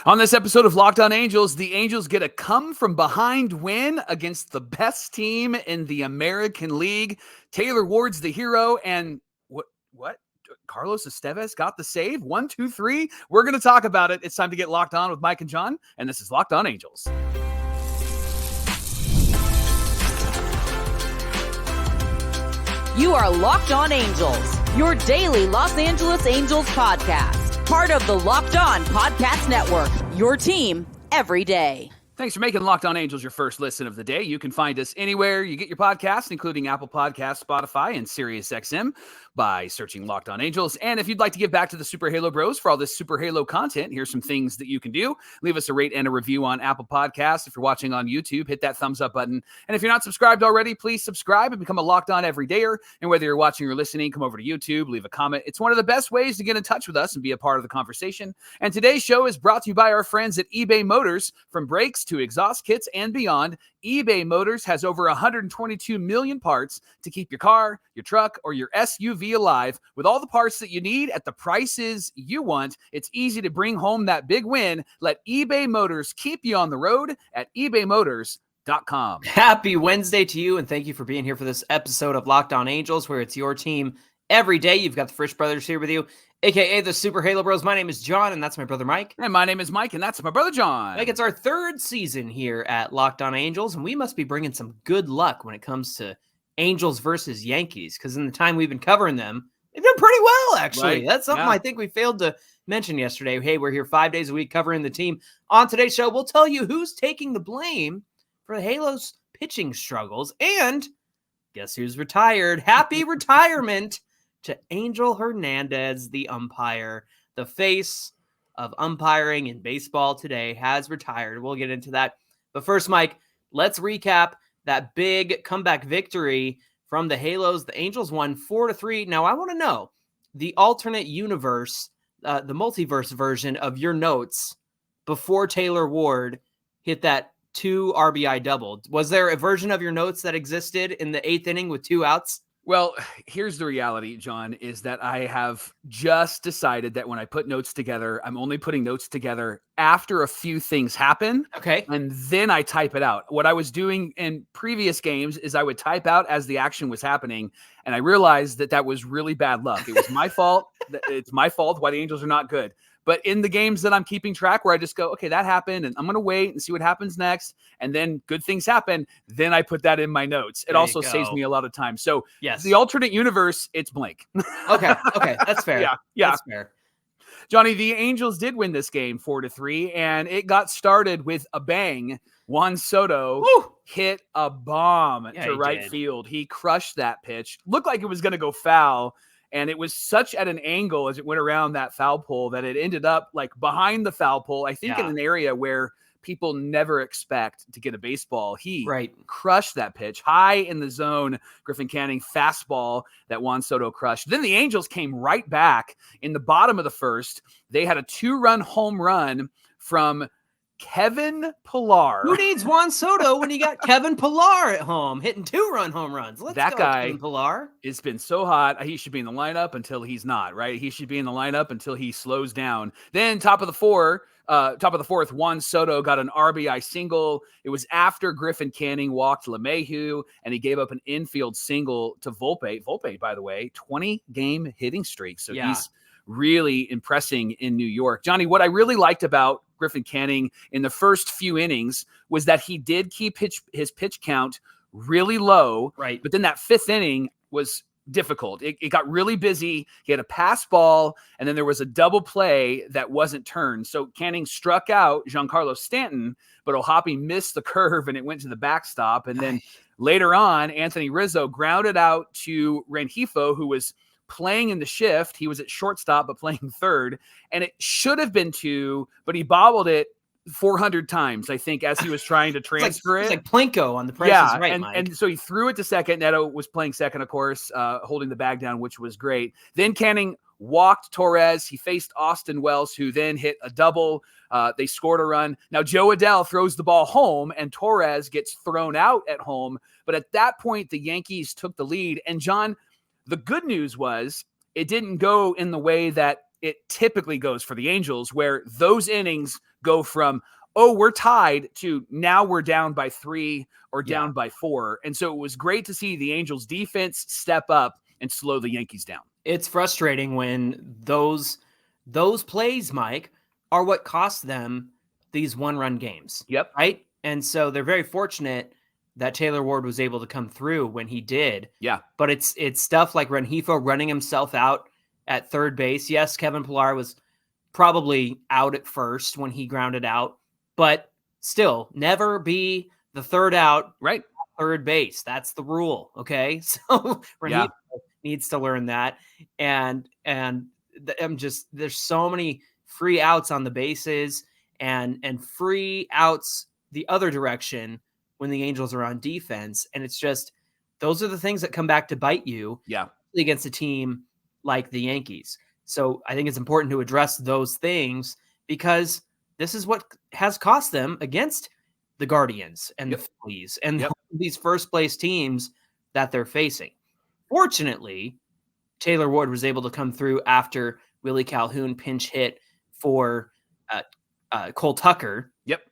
On this episode of Locked On Angels, the Angels get a come-from-behind win against the best team in the American League. Taylor Ward's the hero, and what? Carlos Estevez got the save? 1, 2, 3. We're going to talk about it. It's time to get Locked On with Mike and John, and this is Locked On Angels. You are Locked On Angels, your daily Los Angeles Angels podcast. Part of the Locked On Podcast Network, your team every day. Thanks for making Locked On Angels your first listen of the day. You can find us anywhere you get your podcasts, including Apple Podcasts, Spotify, and SiriusXM by searching Locked On Angels. And if you'd like to give back to the Super Halo Bros for all this Super Halo content, here's some things that you can do. Leave us a rate and a review on Apple Podcasts. If you're watching on YouTube, hit that thumbs up button. And if you're not subscribed already, please subscribe and become a Locked On Everydayer. And whether you're watching or listening, come over to YouTube, leave a comment. It's one of the best ways to get in touch with us and be a part of the conversation. And today's show is brought to you by our friends at eBay Motors. From brakes to exhaust kits and beyond, eBay Motors has over 122 million parts to keep your car, your truck, or your SUV alive. With all the parts that you need at the prices you want, it's easy to bring home that big win. Let eBay Motors keep you on the road at ebaymotors.com. Happy Wednesday to you, and thank you for being here for this episode of Locked On Angels, where it's your team every day. You've got the Frisch Brothers here with you, a.k.a. the Super Halo Bros. My name is John, and that's my brother Mike. And my name is Mike, and that's my brother John. Mike, it's our third season here at Locked On Angels, and we must be bringing some good luck when it comes to Angels versus Yankees, because in the time we've been covering them, they've done pretty well, actually. Right. That's something I think we failed to mention yesterday. Hey, we're here 5 days a week covering the team. On today's show, we'll tell you who's taking the blame for the Halos' pitching struggles, and guess who's retired? Happy retirement to Angel Hernandez, the umpire. The face of umpiring in baseball today has retired. We'll get into that. But first, Mike, let's recap that big comeback victory from the Halos. The Angels won 4-3. Now, I want to know the alternate universe, the multiverse version of your notes before Taylor Ward hit that 2 RBI double. Was there a version of your notes that existed in the 8th inning with 2 outs? Well, here's the reality, John, is that I have just decided that when I put notes together, I'm only putting notes together after a few things happen. Okay. And then I type it out. What I was doing in previous games is I would type out as the action was happening. And I realized that that was really bad luck. It was my fault. It's my fault why the Angels are not good. But in the games that I'm keeping track where I just go, okay, that happened, and I'm going to wait and see what happens next, and then good things happen, then I put that in my notes. It also saves me a lot of time. So yes, the alternate universe, it's blank. Okay, that's fair. Yeah. That's fair. Johnny, the Angels did win this game 4-3, and it got started with a bang. Juan Soto hit a bomb to right field. He crushed that pitch. Looked like it was going to go foul. And it was such at an angle as it went around that foul pole that it ended up like behind the foul pole, I think in an area where people never expect to get a baseball. He crushed that pitch high in the zone. Griffin Canning fastball that Juan Soto crushed. Then the Angels came right back in the bottom of the first. They had a 2-run home run from Kevin Pillar. Who needs Juan Soto when you got Kevin Pillar at home hitting 2-run home runs? Let's that go, guy, Kevin Pillar. It's been so hot. He should be in the lineup until he's not, right? He should be in the lineup until he slows down. Then top of the fourth, Juan Soto got an RBI single. It was after Griffin Canning walked LeMahieu, and he gave up an infield single to Volpe. Volpe, by the way, 20-game hitting streak. So he's really impressing in New York. Johnny, what I really liked about Griffin Canning in the first few innings was that he did keep his pitch count really low. Right. But then that 5th inning was difficult. It got really busy. He had a pass ball, and then there was a double play that wasn't turned. So Canning struck out Giancarlo Stanton, but O'Hoppe missed the curve, and it went to the backstop. And then later on, Anthony Rizzo grounded out to Rengifo, who was playing in the shift. He was at shortstop, but playing third. And it should have been 2, but he bobbled it 400 times, I think, as he was trying to transfer it. It's like Plinko on the Price is Right, Mike. And so he threw it to second. Neto was playing second, of course, holding the bag down, which was great. Then Canning walked Torres. He faced Austin Wells, who then hit a double. They scored a run. Now, Joe Adell throws the ball home, and Torres gets thrown out at home. But at that point, the Yankees took the lead. And, John, the good news was it didn't go in the way that it typically goes for the Angels, where those innings go from, oh, we're tied to now we're down by 3 or down Yeah. by 4. And so it was great to see the Angels defense step up and slow the Yankees down. It's frustrating when those plays, Mike, are what cost them these one-run games. Yep. Right? And so they're very fortunate that Taylor Ward was able to come through when he did. Yeah. But it's stuff like Rengifo running himself out at third base. Yes, Kevin Pillar was probably out at first when he grounded out, but still never be the third out, Right. third base. That's the rule. Okay. So Rengifo needs to learn that. And I'm just, there's so many free outs on the bases and free outs the other direction when the Angels are on defense. And it's just, those are the things that come back to bite you against a team like the Yankees. So I think it's important to address those things because this is what has cost them against the Guardians and the Phillies and these first place teams that they're facing. Fortunately, Taylor Ward was able to come through after Willie Calhoun pinch hit for Cole Tucker. Yep.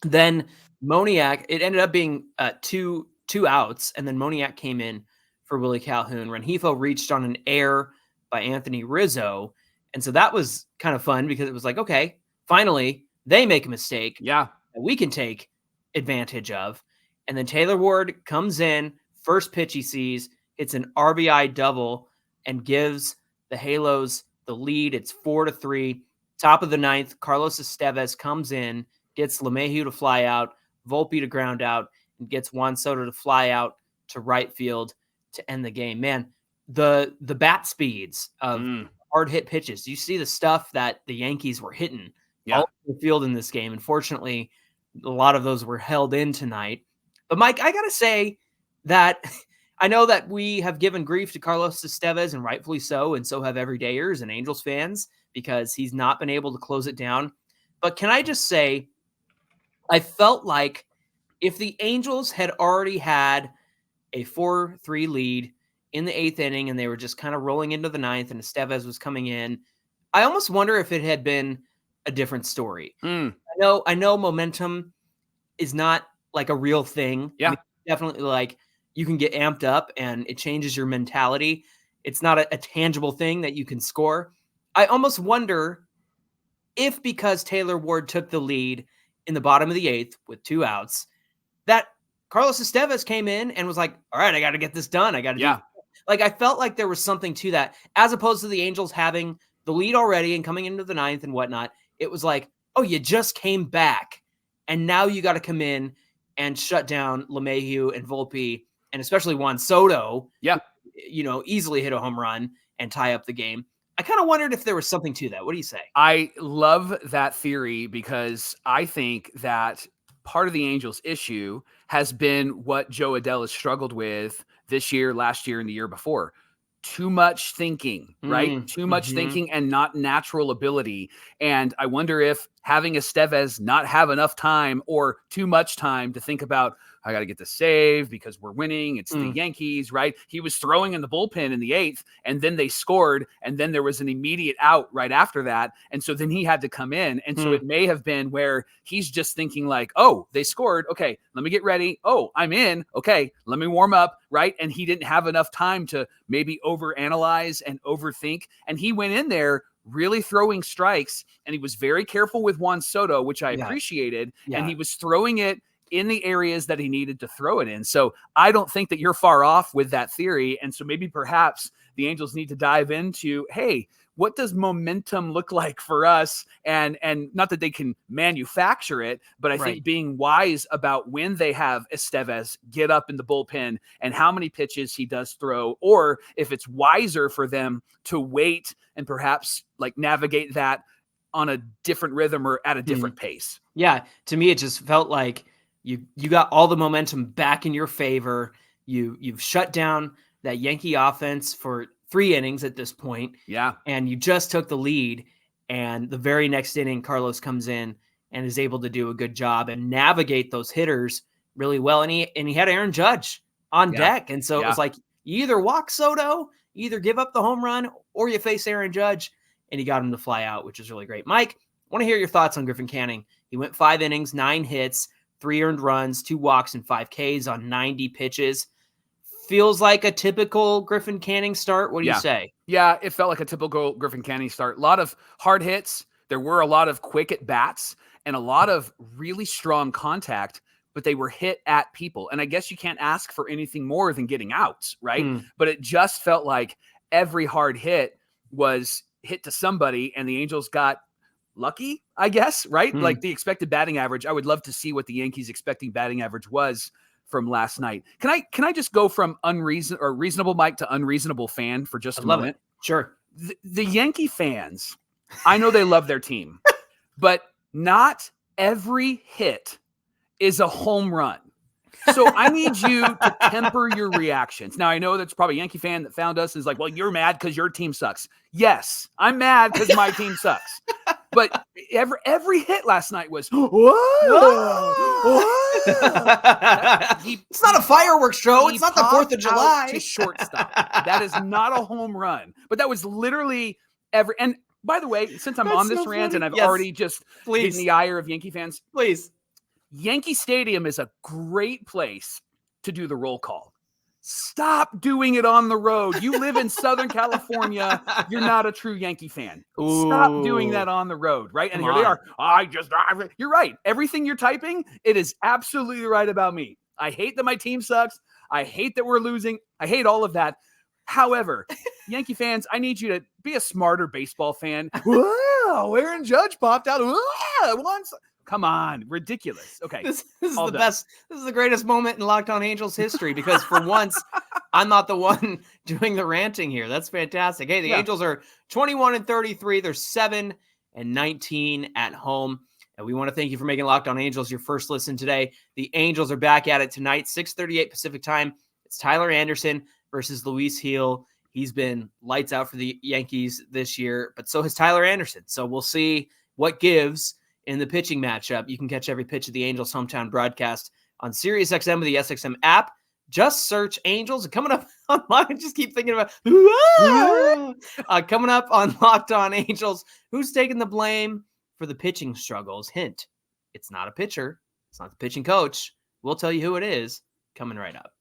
Then Moniak, it ended up being two outs, and then Moniak came in for Willie Calhoun. Rengifo reached on an error by Anthony Rizzo, and so that was kind of fun because it was like, okay, finally they make a mistake that we can take advantage of. And then Taylor Ward comes in, first pitch he sees, it's an RBI double, and gives the Halos the lead. It's 4-3. Top of the ninth, Carlos Estevez comes in, gets LeMahieu to fly out, Volpe to ground out, and gets Juan Soto to fly out to right field to end the game. Man, the bat speeds of hard hit pitches. You see the stuff that the Yankees were hitting all over the field in this game. Unfortunately, a lot of those were held in tonight. But Mike, I got to say that I know that we have given grief to Carlos Estevez, and rightfully so, and so have everydayers and Angels fans, because he's not been able to close it down. But can I just say, I felt like if the Angels had already had a 4-3 lead in the 8th inning and they were just kind of rolling into the 9th and Estevez was coming in, I almost wonder if it had been a different story. I know momentum is not like a real thing. Yeah. I mean, definitely, like, you can get amped up and it changes your mentality. It's not a tangible thing that you can score. I almost wonder if, because Taylor Ward took the lead in the bottom of the 8th with 2 outs, that Carlos Estevez came in and was like, all right, I got to get this done. I got to do it. Like, I felt like there was something to that, as opposed to the Angels having the lead already and coming into the 9th and whatnot. It was like, oh, you just came back and now you got to come in and shut down LeMahieu and Volpe, and especially Juan Soto, easily hit a home run and tie up the game. I kind of wondered if there was something to that. What do you say? I love that theory because I think that part of the Angels' issue has been what Joe Adell has struggled with this year, last year, and the year before. Too much thinking, right? Too much thinking and not natural ability. And I wonder if having Estevez not have enough time or too much time to think about, I got to get the save because we're winning. It's the Yankees, right? He was throwing in the bullpen in the 8th, and then they scored, and then there was an immediate out right after that. And so then he had to come in. And so it may have been where he's just thinking like, oh, they scored. Okay, let me get ready. Oh, I'm in. Okay, let me warm up, right? And he didn't have enough time to maybe overanalyze and overthink. And he went in there really throwing strikes, and he was very careful with Juan Soto, which I appreciated. And he was throwing it in the areas that he needed to throw it in. So I don't think that you're far off with that theory. And so maybe perhaps the Angels need to dive into, hey, what does momentum look like for us? And not that they can manufacture it, but I think being wise about when they have Estevez get up in the bullpen and how many pitches he does throw, or if it's wiser for them to wait and perhaps like navigate that on a different rhythm or at a different pace. Yeah. To me, it just felt like you got all the momentum back in your favor. You've shut down that Yankee offense for 3 innings at this point. Yeah. And you just took the lead, and the very next inning, Carlos comes in and is able to do a good job and navigate those hitters really well. And he had Aaron Judge on deck. And so it was like, you either walk Soto, you either give up the home run, or you face Aaron Judge, and he got him to fly out, which is really great. Mike, want to hear your thoughts on Griffin Canning. He went 5 innings, 9 hits, 3 earned runs, 2 walks, and 5 Ks on 90 pitches. Feels like a typical Griffin Canning start. What do you say? Yeah, it felt like a typical Griffin Canning start. A lot of hard hits. There were a lot of quick at bats and a lot of really strong contact, but they were hit at people. And I guess you can't ask for anything more than getting outs, right? But it just felt like every hard hit was hit to somebody, and the Angels got lucky, I guess, right? Like the expected batting average. I would love to see what the Yankees' expecting batting average was from last night. Can I just go from reasonable Mike to unreasonable fan for just a moment? Sure. The Yankee fans, I know they love their team, but not every hit is a home run. So I need you to temper your reactions. Now, I know that's probably a Yankee fan that found us and is like, well, you're mad because your team sucks. Yes, I'm mad because my team sucks. But every hit last night was, it's not a fireworks show. It's not the 4th of July. To shortstop. That is not a home run. But that was literally and by the way, since I'm on this rant and I've already just hit the ire of Yankee fans, please. Yankee Stadium is a great place to do the roll call. Stop doing it on the road. You live in Southern California. You're not a true Yankee fan. Stop doing that on the road, right? And here they are. You're right. Everything you're typing, it is absolutely right about me. I hate that my team sucks. I hate that we're losing. I hate all of that. However, Yankee fans, I need you to be a smarter baseball fan. Wow, Aaron Judge popped out. Once. Come on, ridiculous. Okay, this is the best. This is the greatest moment in Locked On Angels history because for once, I'm not the one doing the ranting here. That's fantastic. Hey, the Angels are 21-33. They're 7-19 at home. And we want to thank you for making Locked On Angels your first listen today. The Angels are back at it tonight, 6:38 Pacific time. It's Tyler Anderson versus Luis Gil. He's been lights out for the Yankees this year, but so has Tyler Anderson. So we'll see what gives in the pitching matchup. You can catch every pitch of the Angels hometown broadcast on SiriusXM with the SXM app. Just search Angels. Coming up on I just keep thinking about coming up on Locked On Angels. Who's taking the blame for the pitching struggles? Hint: it's not a pitcher. It's not the pitching coach. We'll tell you who it is coming right up.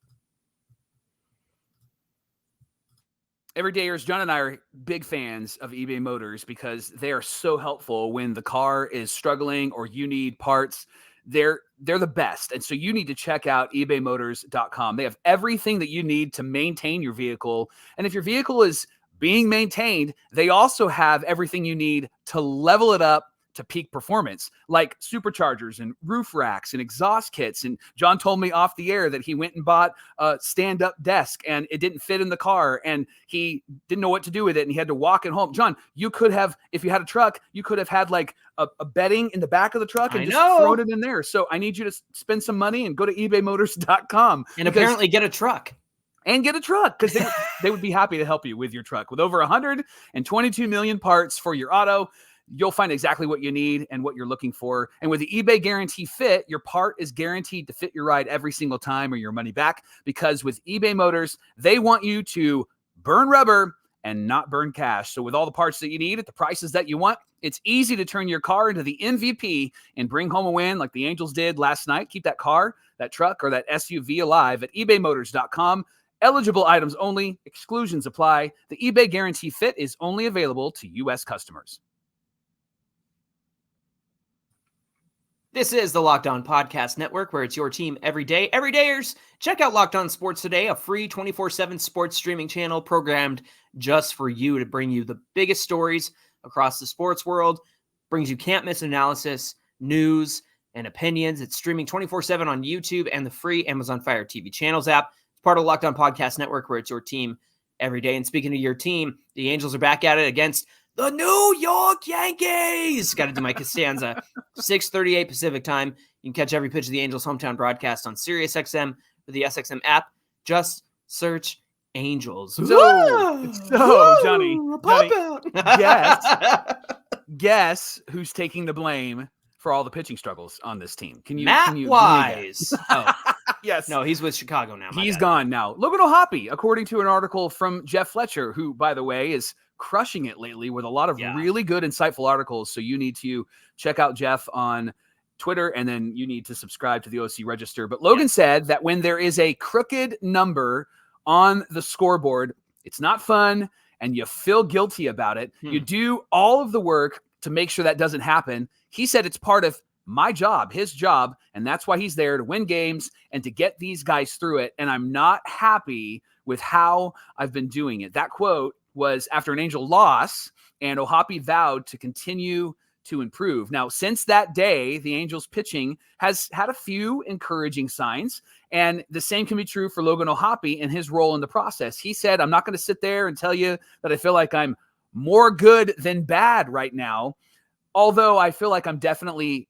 Everydayers, John and I are big fans of eBay Motors because they are so helpful when the car is struggling or you need parts. They're the best. And so you need to check out ebaymotors.com. They have everything that you need to maintain your vehicle. And if your vehicle is being maintained, they also have everything you need to level it up to peak performance, like superchargers and roof racks and exhaust kits. And John told me off the air that he went and bought a stand-up desk and it didn't fit in the car and he didn't know what to do with it and he had to walk it home. John, you could have, if you had a truck, you could have had like a bedding in the back of the truck and just thrown it in there. So I need you to spend some money and go to ebaymotors.com. And apparently get a truck. And get a truck because they would be happy to help you with your truck. With over 122 million parts for your auto, you'll find exactly what you need and what you're looking for. And with the eBay Guarantee Fit, your part is guaranteed to fit your ride every single time or your money back. Because with eBay Motors, they want you to burn rubber and not burn cash. So with all the parts that you need at the prices that you want, it's easy to turn your car into the MVP and bring home a win like the Angels did last night. Keep that car, that truck, or that SUV alive at ebaymotors.com. Eligible items only. Exclusions apply. The eBay Guarantee Fit is only available to U.S. customers. This is the Locked On Podcast Network, where it's your team every day. Everydayers, check out Locked On Sports Today, a free 24/7 sports streaming channel programmed just for you to bring you the biggest stories across the sports world. Brings you can't-miss analysis, news, and opinions. It's streaming 24/7 on YouTube and the free Amazon Fire TV channels app. It's part of the Locked On Podcast Network, where it's your team every day. And speaking of your team, the Angels are back at it against the New York Yankees. Got to do my Costanza. 6:38 Pacific time. You can catch every pitch of the Angels hometown broadcast on SiriusXM with the SXM app. Just search Angels. So Johnny, guess who's taking the blame for all the pitching struggles on this team? Matt Wise. Yes. No, he's with Chicago now. He's gone now. Logan O'Hoppe, according to an article from Jeff Fletcher, who, by the way, is crushing it lately with a lot of Yeah. really good, insightful articles. So you need to check out Jeff on Twitter, and then you need to subscribe to the OC Register. But Logan said that when there is a crooked number on the scoreboard, it's not fun and you feel guilty about it. You do all of the work to make sure that doesn't happen. He said it's part of my job, his job, and that's why he's there, to win games and to get these guys through it. And I'm not happy with how I've been doing it. That quote was after an Angel loss, and O'Hoppe vowed to continue to improve. Now, since that day, the Angels pitching has had a few encouraging signs, and the same can be true for Logan O'Hoppe in his role in the process. He said, I'm not going to sit there and tell you that I feel like I'm more good than bad right now, although I feel like I'm definitely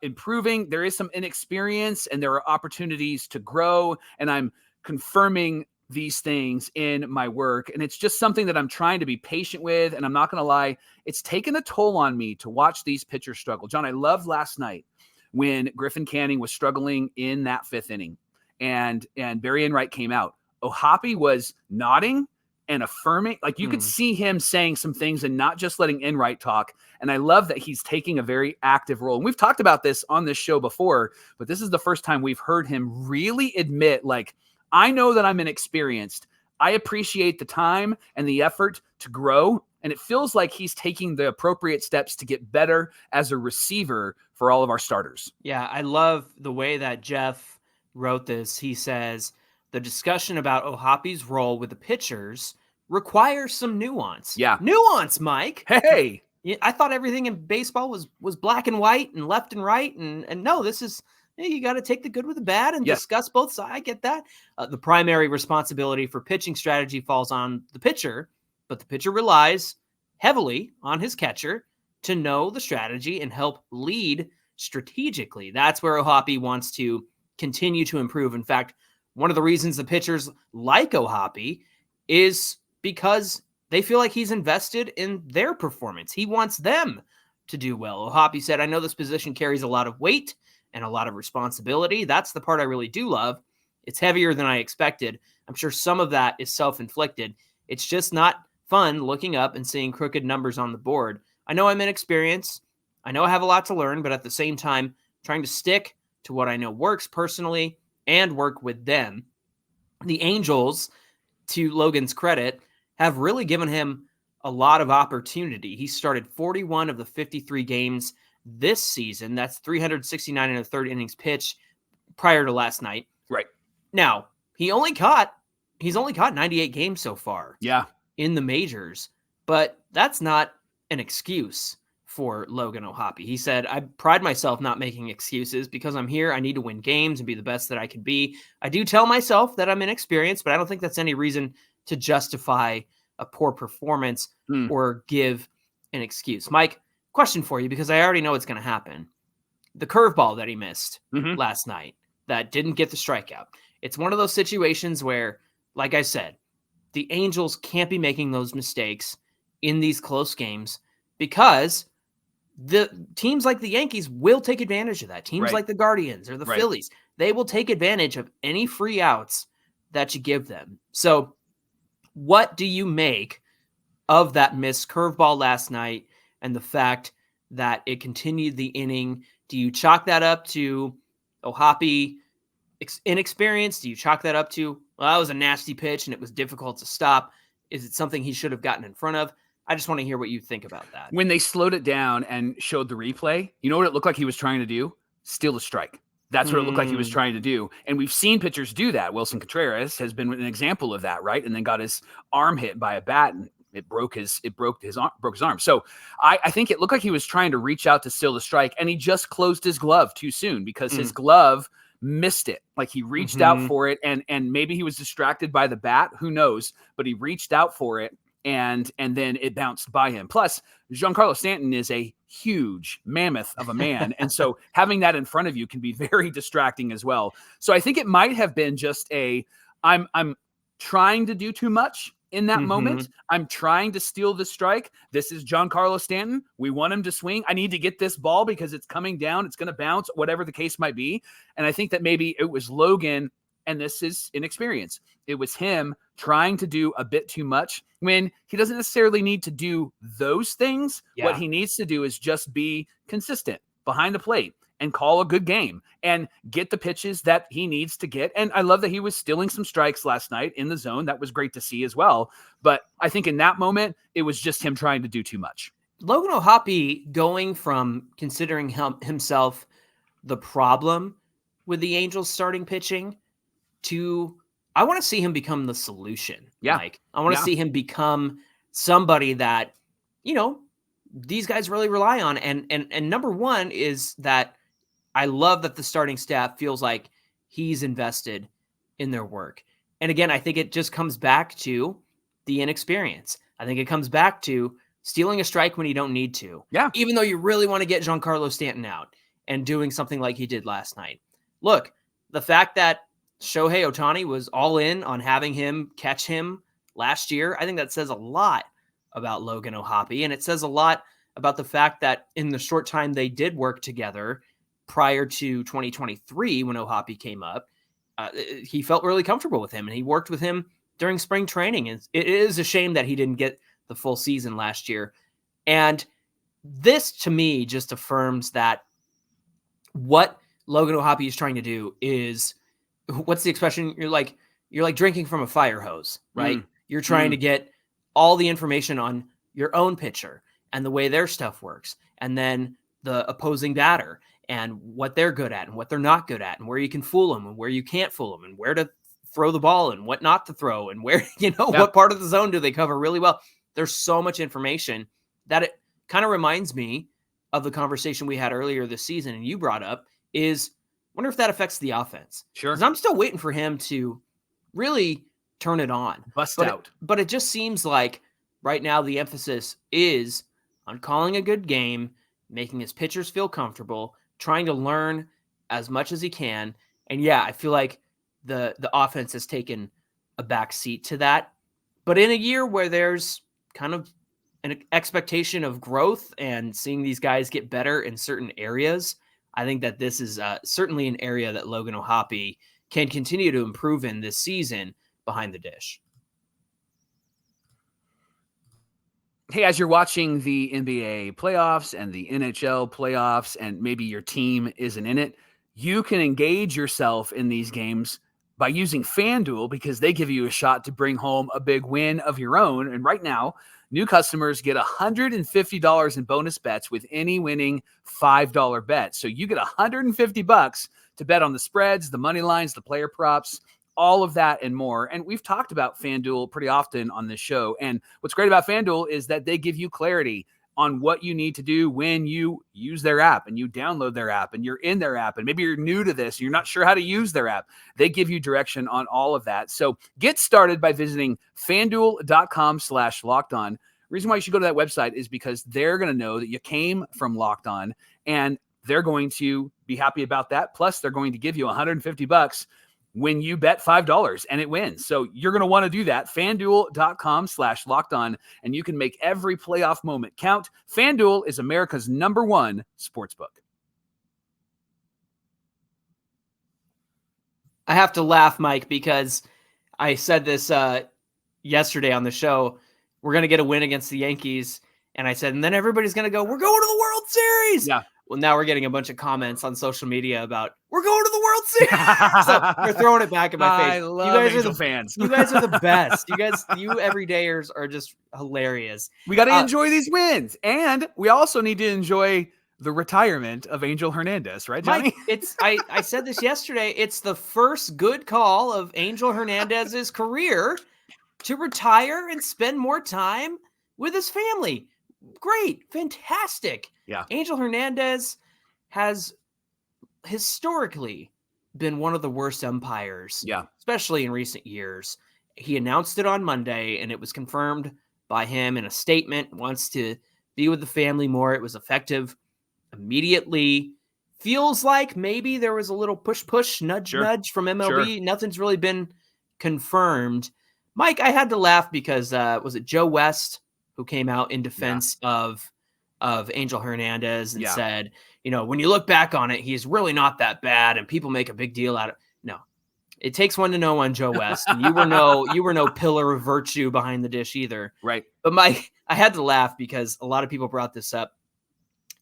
improving. There is some inexperience and there are opportunities to grow, and I'm confirming these things in my work. And it's just something that I'm trying to be patient with. And I'm not going to lie, it's taken a toll on me to watch these pitchers struggle. John, I loved last night when Griffin Canning was struggling in that 5th inning and Barry Enright came out. O'Hoppe was nodding and affirming, like you could see him saying some things and not just letting Enright talk. And I love that he's taking a very active role. And we've talked about this on this show before, but this is the first time we've heard him really admit, like, I know that I'm inexperienced. I appreciate the time and the effort to grow. And it feels like he's taking the appropriate steps to get better as a receiver for all of our starters. Yeah, I love the way that Jeff wrote this. He says, the discussion about O'Hoppe's role with the pitchers requires some nuance. Yeah. Nuance, Mike. Hey. I thought everything in baseball was black and white and left and right. And no, this is, you got to take the good with the bad and discuss both sides. I get that. The primary responsibility for pitching strategy falls on the pitcher, but the pitcher relies heavily on his catcher to know the strategy and help lead strategically. That's where O'Hoppe wants to continue to improve. In fact, one of the reasons the pitchers like O'Hoppe is because they feel like he's invested in their performance. He wants them to do well. O'Hoppe said, I know this position carries a lot of weight and a lot of responsibility. That's the part I really do love. It's heavier than I expected. I'm sure some of that is self-inflicted. It's just not fun looking up and seeing crooked numbers on the board. I know I'm inexperienced. I know I have a lot to learn, but at the same time, trying to stick to what I know works personally and work with them. The Angels, to Logan's credit, have really given him a lot of opportunity. He started 41 of the 53 games this season. That's 369 in the 3rd innings pitch prior to last night. Right. Now, he's only caught 98 games so far. Yeah. In the majors, but that's not an excuse for Logan O'Hoppe. He said, I pride myself not making excuses because I'm here. I need to win games and be the best that I can be. I do tell myself that I'm inexperienced, but I don't think that's any reason to justify a poor performance or give an excuse. Mike, question for you, because I already know it's going to happen. The curveball that he missed last night that didn't get the strikeout. It's one of those situations where, like I said, the Angels can't be making those mistakes in these close games because the teams like the Yankees will take advantage of that. Teams like the Guardians or the Phillies, they will take advantage of any free outs that you give them. So what do you make of that missed curveball last night and the fact that it continued the inning? Do you chalk that up to O'Hoppe inexperience? Do you chalk that up to, well, that was a nasty pitch and it was difficult to stop? Is it something he should have gotten in front of? I just want to hear what you think about that. When they slowed it down and showed the replay, you know what it looked like he was trying to do? Steal the strike. That's what it looked like he was trying to do. And we've seen pitchers do that. Wilson Contreras has been an example of that, right? And then got his arm hit by a bat and it broke his arm. So I think it looked like he was trying to reach out to steal the strike, and he just closed his glove too soon because his glove missed it. Like he reached out for it, and maybe he was distracted by the bat. Who knows? But he reached out for it, and then it bounced by him. Plus, Giancarlo Stanton is a huge mammoth of a man, and so having that in front of you can be very distracting as well. So I think it might have been just I'm trying to do too much in that moment. I'm trying to steal the strike. This is Giancarlo Stanton. We want him to swing. I need to get this ball because it's coming down. It's going to bounce, whatever the case might be. And I think that maybe it was Logan And this is inexperience. It was him trying to do a bit too much when he doesn't necessarily need to do those things. Yeah. What he needs to do is just be consistent behind the plate and call a good game and get the pitches that he needs to get. And I love that he was stealing some strikes last night in the zone. That was great to see as well. But I think in that moment, it was just him trying to do too much. Logan O'Hoppe going from considering himself the problem with the Angels starting pitching to I want to see him become the solution. Yeah. Like, I want to see him become somebody that, these guys really rely on. And number one is that I love that the starting staff feels like he's invested in their work. And again, I think it just comes back to the inexperience. I think it comes back to stealing a strike when you don't need to. Yeah. Even though you really want to get Giancarlo Stanton out and doing something like he did last night. Look, the fact that Shohei Ohtani was all in on having him catch him last year, I think that says a lot about Logan O'Hoppe. And it says a lot about the fact that in the short time they did work together prior to 2023, when O'Hoppe came up, he felt really comfortable with him and he worked with him during spring training. And it is a shame that he didn't get the full season last year. And this to me just affirms that what Logan O'Hoppe is trying to do is, what's the expression? You're like drinking from a fire hose, right? You're trying to get all the information on your own pitcher and the way their stuff works. And then the opposing batter and what they're good at and what they're not good at and where you can fool them and where you can't fool them and where to throw the ball and what not to throw and where, what part of the zone do they cover really well. There's so much information that it kind of reminds me of the conversation we had earlier this season. And you brought up is, wonder if that affects the offense. Sure. Because I'm still waiting for him to really turn it on. Bust out. But it just seems like right now the emphasis is on calling a good game, making his pitchers feel comfortable, trying to learn as much as he can. And yeah, I feel like the offense has taken a back seat to that. But in a year where there's kind of an expectation of growth and seeing these guys get better in certain areas, I think that this is certainly an area that Logan O'Hoppe can continue to improve in this season behind the dish. Hey, as you're watching the NBA playoffs and the NHL playoffs, and maybe your team isn't in it, you can engage yourself in these games by using FanDuel because they give you a shot to bring home a big win of your own. And right now, new customers get $150 in bonus bets with any winning $5 bet. So you get $150 to bet on the spreads, the money lines, the player props, all of that and more. And we've talked about FanDuel pretty often on this show. And what's great about FanDuel is that they give you clarity on what you need to do when you use their app and you download their app and you're in their app. And maybe you're new to this, and you're not sure how to use their app. They give you direction on all of that. So get started by visiting FanDuel.com/lockedon. Reason why you should go to that website is because they're going to know that you came from Locked On, and they're going to be happy about that. Plus, they're going to give you $150 when you bet $5 and it wins. So you're going to want to do that. FanDuel.com/lockedon, and you can make every playoff moment count. FanDuel is America's #1 sportsbook. I have to laugh, Mike, because I said this yesterday on the show. We're going to get a win against the Yankees. And I said, and then everybody's going to go, we're going to the World Series. Yeah. Well, now we're getting a bunch of comments on social media about we're going to the World Series. So they're throwing it back in my face. I love you guys Angel are the fans. You guys are the best. You everydayers are just hilarious. We got to enjoy these wins. And we also need to enjoy the retirement of Angel Hernandez, right, Johnny? Mike, I said this yesterday. It's the first good call of Angel Hernandez's career to retire and spend more time with his family. Great. Fantastic. Yeah. Angel Hernandez has historically been one of the worst umpires, especially in recent years. He announced it on Monday, and it was confirmed by him in a statement. Wants to be with the family more. It was effective immediately. Feels like maybe there was a little push, nudge from MLB. Sure. Nothing's really been confirmed. Mike, I had to laugh because was it Joe West who came out in defense of Angel Hernandez and said, when you look back on it, he's really not that bad, and people make a big deal out of it. No, it takes one to know one, Joe West. And you were no pillar of virtue behind the dish either. Right. But I had to laugh because a lot of people brought this up,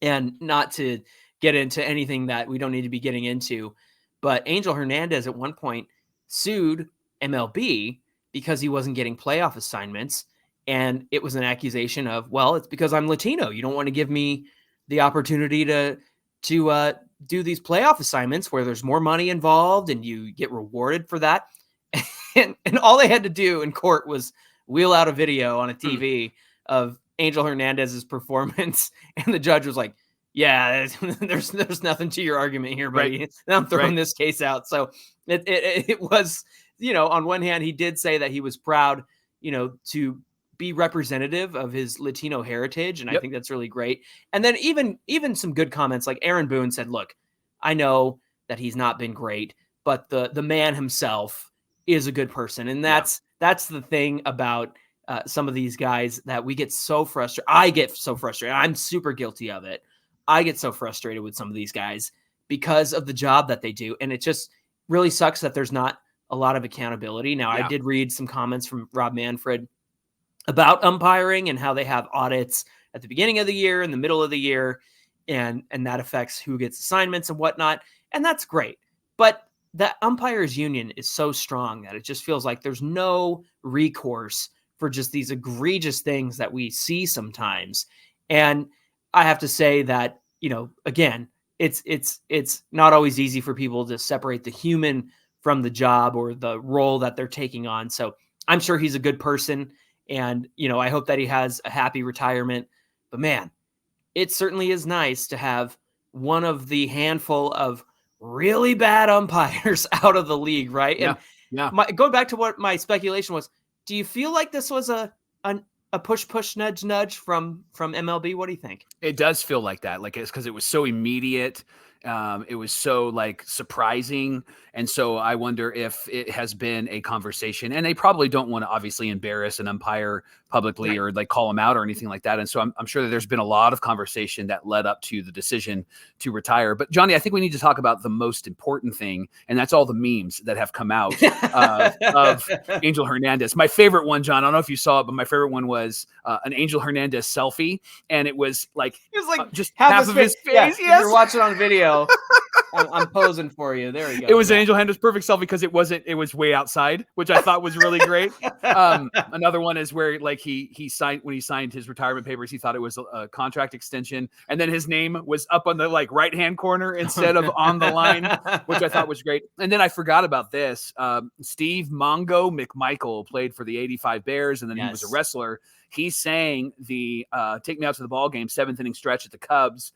and not to get into anything that we don't need to be getting into, but Angel Hernandez at one point sued MLB because he wasn't getting playoff assignments. And it was an accusation of, well, it's because I'm Latino. You don't want to give me the opportunity to do these playoff assignments where there's more money involved and you get rewarded for that. And all they had to do in court was wheel out a video on a TV of Angel Hernandez's performance. And the judge was like, yeah, there's nothing to your argument here, buddy. Right. And I'm throwing this case out. So it was, on one hand, he did say that he was proud, to be representative of his Latino heritage. And I think that's really great. And then even some good comments, like Aaron Boone said, look, I know that he's not been great, but the man himself is a good person. And that's the thing about some of these guys that we get so frustrated. I get so frustrated. I'm super guilty of it. I get so frustrated with some of these guys because of the job that they do. And it just really sucks that there's not a lot of accountability. Now, I did read some comments from Rob Manfred about umpiring and how they have audits at the beginning of the year, in the middle of the year, and that affects who gets assignments and whatnot. And that's great. But the umpires union is so strong that it just feels like there's no recourse for just these egregious things that we see sometimes. And I have to say that, again, it's not always easy for people to separate the human from the job or the role that they're taking on. So I'm sure he's a good person, and, I hope that he has a happy retirement. But man, it certainly is nice to have one of the handful of really bad umpires out of the league, right? Yeah. And going back to what my speculation was, do you feel like this was a push, nudge from MLB? What do you think? It does feel like that. Like, it's because it was so immediate. It was so surprising. And so I wonder if it has been a conversation, and they probably don't want to obviously embarrass an umpire publicly or call him out or anything like that. And so I'm sure that there's been a lot of conversation that led up to the decision to retire. But Johnny, I think we need to talk about the most important thing, and that's all the memes that have come out of Angel Hernandez. My favorite one, John, I don't know if you saw it, but my favorite one was an Angel Hernandez selfie. And it was just half of his face. Yeah, yes. You're watching on video. I'm posing for you. There we go. It was an Angel Hernandez perfect selfie because it was way outside, which I thought was really great. Another one is where he signed, when he signed his retirement papers, he thought it was a contract extension, and then his name was up on the right hand corner instead of on the line, which I thought was great. And then I forgot about this. Steve Mongo McMichael played for the '85 Bears, and then he was a wrestler. He sang the "Take Me Out to the Ball Game" 7th inning stretch at the Cubs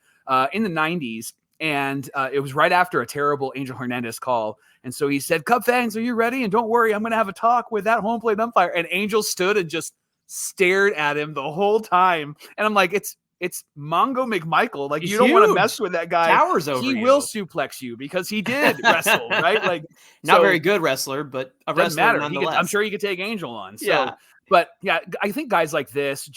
in the '90s. And it was right after a terrible Angel Hernandez call. And so he said, "Cub fans, are you ready? And don't worry, I'm going to have a talk with that home plate umpire." And Angel stood and just stared at him the whole time. And I'm like, it's Mongo McMichael. He's you don't huge. Want to mess with that guy. Towers over He you. will suplex you because he did wrestle, right? Not very good wrestler, but a wrestler matter. nonetheless. I'm sure he could take Angel on. So, But yeah, I think guys like this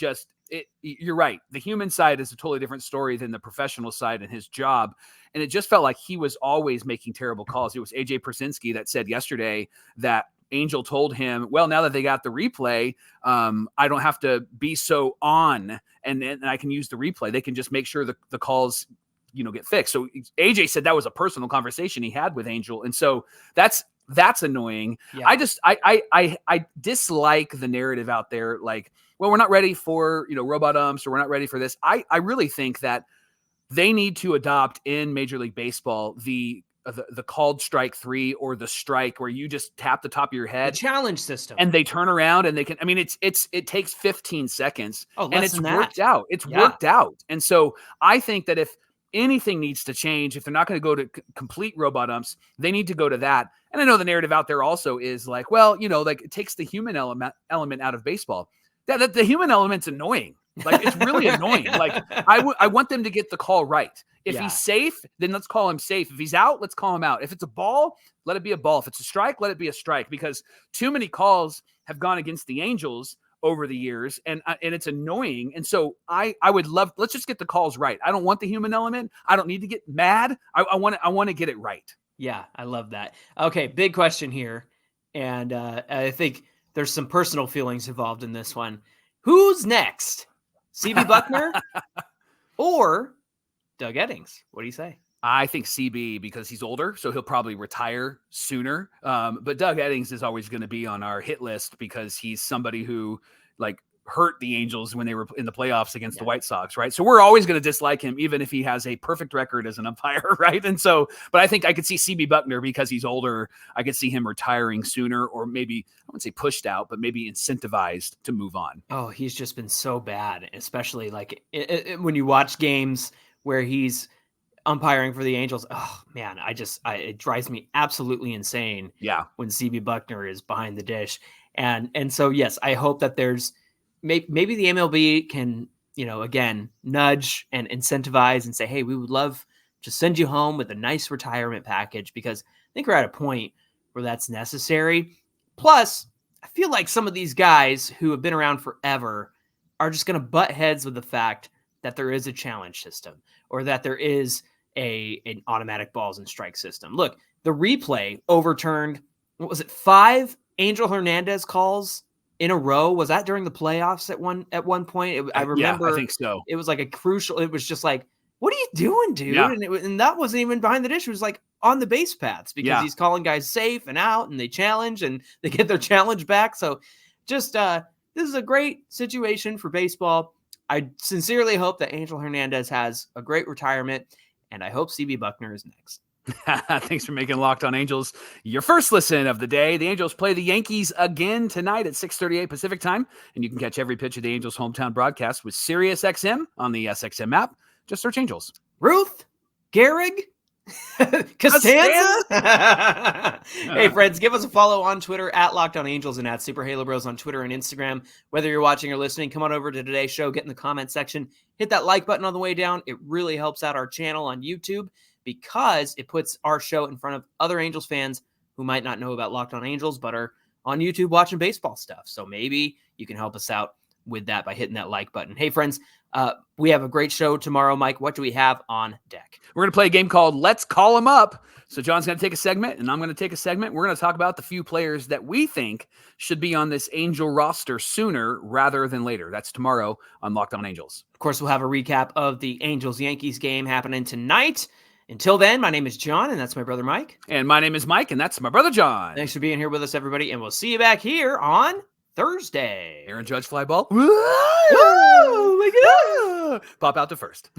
you're right. The human side is a totally different story than the professional side and his job. And it just felt like he was always making terrible calls. It was AJ Persinski that said yesterday that Angel told him, well, now that they got the replay, I don't have to be so on and I can use the replay. They can just make sure the calls, get fixed. So AJ said that was a personal conversation he had with Angel. And so that's annoying. Yeah. I dislike the narrative out there. Well, we're not ready for, robot umps, or we're not ready for this. I really think that they need to adopt in Major League Baseball the called strike 3 or the strike where you just tap the top of your head. The challenge system. And they turn around and they can, it takes 15 seconds and it's worked out. It's worked out. And so I think that if anything needs to change, if they're not going to go to complete robot umps, they need to go to that. And I know the narrative out there also is it takes the human element out of baseball. That the human element's annoying. It's really annoying. I want them to get the call right. If he's safe, then let's call him safe. If he's out, let's call him out. If it's a ball, let it be a ball. If it's a strike, let it be a strike, because too many calls have gone against the Angels over the years, and it's annoying. And so I would love, let's just get the calls right. I don't want the human element. I don't need to get mad. I want to get it right. Yeah, I love that. Okay, big question here. And I think there's some personal feelings involved in this one. Who's next? CB Buckner or Doug Eddings? What do you say? I think CB because he's older, so he'll probably retire sooner. But Doug Eddings is always going to be on our hit list because he's somebody who hurt the Angels when they were in the playoffs against the White Sox, right? So we're always going to dislike him, even if he has a perfect record as an umpire, right? And so, but I think I could see CB Buckner because he's older. I could see him retiring sooner, or maybe, I wouldn't say pushed out, but maybe incentivized to move on. Oh, he's just been so bad, especially when you watch games where he's umpiring for the Angels. Oh man, it drives me absolutely insane. Yeah. When CB Buckner is behind the dish. And so, yes, I hope that there's maybe the MLB can, again, nudge and incentivize and say, hey, we would love to send you home with a nice retirement package, because I think we're at a point where that's necessary. Plus, I feel like some of these guys who have been around forever are just going to butt heads with the fact that there is a challenge system, or that there is an automatic balls and strike system. Look, the replay overturned, 5 Angel Hernandez calls in a row? Was that during the playoffs at one point? I remember. Yeah, I think so. It was like it was just like, what are you doing, dude? Yeah. And that wasn't even behind the dish. It was like on the base paths, because he's calling guys safe and out, and they challenge and they get their challenge back. So just this is a great situation for baseball. I sincerely hope that Angel Hernandez has a great retirement, and I hope CB Buckner is next. Thanks for making Locked On Angels your first listen of the day. The Angels play the Yankees again tonight at 6:38 Pacific time, and you can catch every pitch of the Angels' hometown broadcast with Sirius XM on the SXM app. Just search Angels. Ruth, Gehrig, Costanza. Hey, friends, give us a follow on Twitter at Locked On Angels and at Super Halo Bros on Twitter and Instagram. Whether you're watching or listening, come on over to today's show, get in the comment section, hit that like button on the way down. It really helps out our channel on YouTube, because it puts our show in front of other Angels fans who might not know about Locked On Angels, but are on YouTube watching baseball stuff. So maybe you can help us out with that by hitting that like button. Hey, friends, we have a great show tomorrow. Mike, what do we have on deck? We're going to play a game called Let's Call 'Em Up. So John's going to take a segment, and I'm going to take a segment. We're going to talk about the few players that we think should be on this Angel roster sooner rather than later. That's tomorrow on Locked On Angels. Of course, we'll have a recap of the Angels-Yankees game happening tonight. Until then, my name is John, and that's my brother Mike. And my name is Mike, and that's my brother John. Thanks for being here with us, everybody, and we'll see you back here on Thursday. Aaron Judge fly ball. Whoa, look at that. Pop out to first.